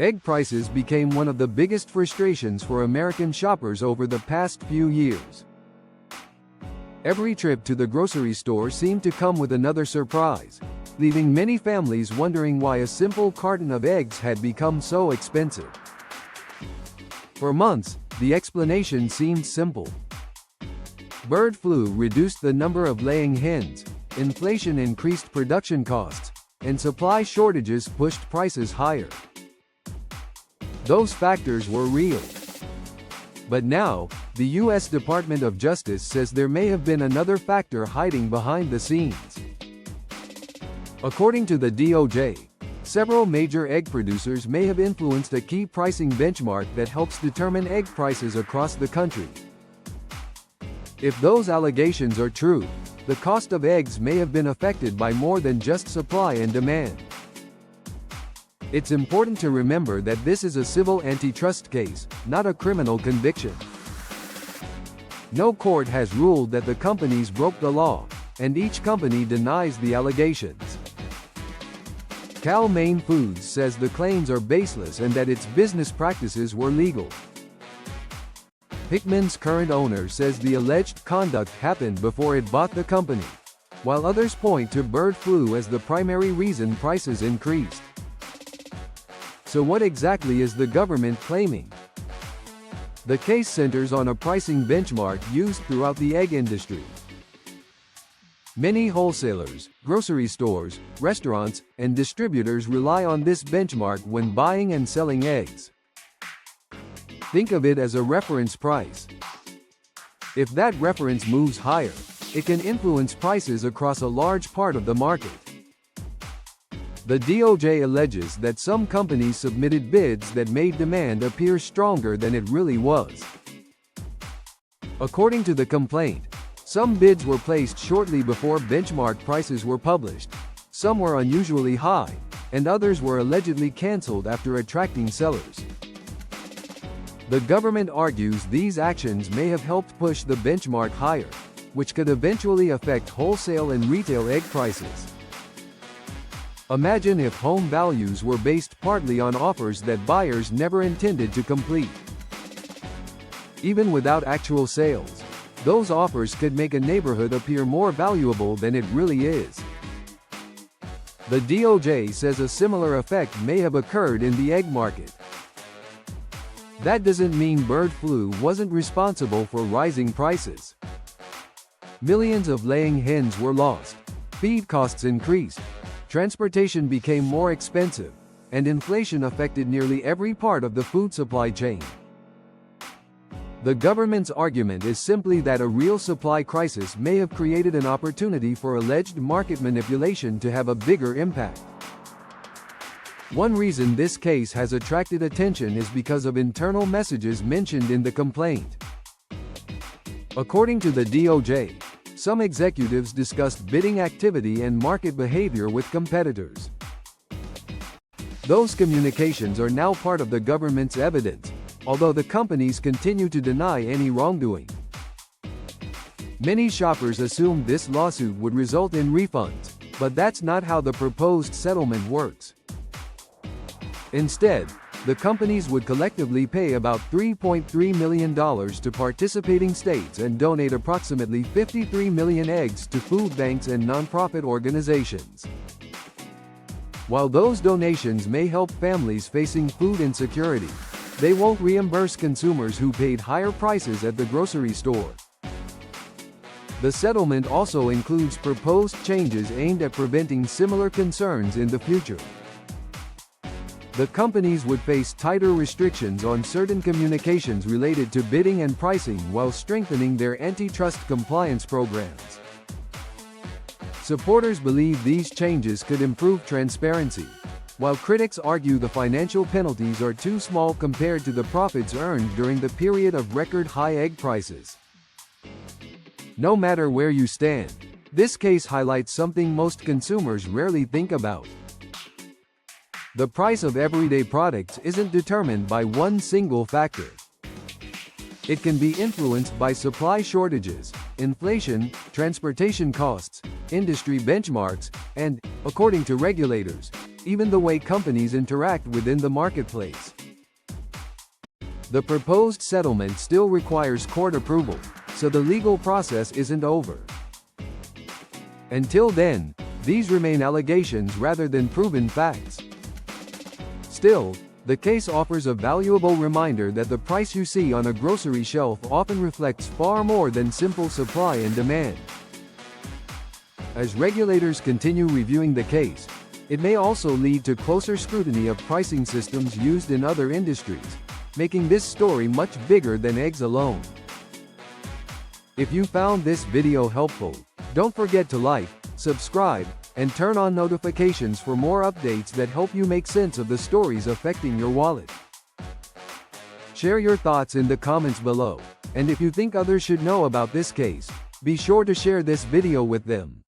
Egg prices became one of the biggest frustrations for American shoppers over the past few years. Every trip to the grocery store seemed to come with another surprise, leaving many families wondering why a simple carton of eggs had become so expensive. For months, the explanation seemed simple. Bird flu reduced the number of laying hens, inflation increased production costs, and supply shortages pushed prices higher. Those factors were real. But now, the U.S. Department of Justice says there may have been another factor hiding behind the scenes. According to the DOJ, several major egg producers may have influenced a key pricing benchmark that helps determine egg prices across the country. If those allegations are true, the cost of eggs may have been affected by more than just supply and demand. It's important to remember that this is a civil antitrust case, not a criminal conviction. No court has ruled that the companies broke the law, and each company denies the allegations. Cal-Maine Foods says the claims are baseless and that its business practices were legal. Hickman's current owner says the alleged conduct happened before it bought the company, while others point to bird flu as the primary reason prices increased. So what exactly is the government claiming? The case centers on a pricing benchmark used throughout the egg industry. Many wholesalers, grocery stores, restaurants, and distributors rely on this benchmark when buying and selling eggs. Think of it as a reference price. If that reference moves higher, it can influence prices across a large part of the market. The DOJ alleges that some companies submitted bids that made demand appear stronger than it really was. According to the complaint, some bids were placed shortly before benchmark prices were published, some were unusually high, and others were allegedly canceled after attracting sellers. The government argues these actions may have helped push the benchmark higher, which could eventually affect wholesale and retail egg prices. Imagine if home values were based partly on offers that buyers never intended to complete. Even without actual sales, those offers could make a neighborhood appear more valuable than it really is. The DOJ says a similar effect may have occurred in the egg market. That doesn't mean bird flu wasn't responsible for rising prices. Millions of laying hens were lost, feed costs increased, transportation became more expensive, and inflation affected nearly every part of the food supply chain. The government's argument is simply that a real supply crisis may have created an opportunity for alleged market manipulation to have a bigger impact. One reason this case has attracted attention is because of internal messages mentioned in the complaint. According to the DOJ, some executives discussed bidding activity and market behavior with competitors. Those communications are now part of the government's evidence, although the companies continue to deny any wrongdoing. Many shoppers assumed this lawsuit would result in refunds, but that's not how the proposed settlement works. Instead, the companies would collectively pay about $3.3 million to participating states and donate approximately 53 million eggs to food banks and nonprofit organizations. While those donations may help families facing food insecurity, they won't reimburse consumers who paid higher prices at the grocery store. The settlement also includes proposed changes aimed at preventing similar concerns in the future. The companies would face tighter restrictions on certain communications related to bidding and pricing while strengthening their antitrust compliance programs. Supporters believe these changes could improve transparency, while critics argue the financial penalties are too small compared to the profits earned during the period of record-high egg prices. No matter where you stand, this case highlights something most consumers rarely think about. The price of everyday products isn't determined by one single factor. It can be influenced by supply shortages, inflation, transportation costs, industry benchmarks, and, according to regulators, even the way companies interact within the marketplace. The proposed settlement still requires court approval, so the legal process isn't over. Until then, these remain allegations rather than proven facts. Still, the case offers a valuable reminder that the price you see on a grocery shelf often reflects far more than simple supply and demand. As regulators continue reviewing the case, it may also lead to closer scrutiny of pricing systems used in other industries, making this story much bigger than eggs alone. If you found this video helpful, don't forget to like, subscribe, and turn on notifications for more updates that help you make sense of the stories affecting your wallet. Share your thoughts in the comments below, and if you think others should know about this case, be sure to share this video with them.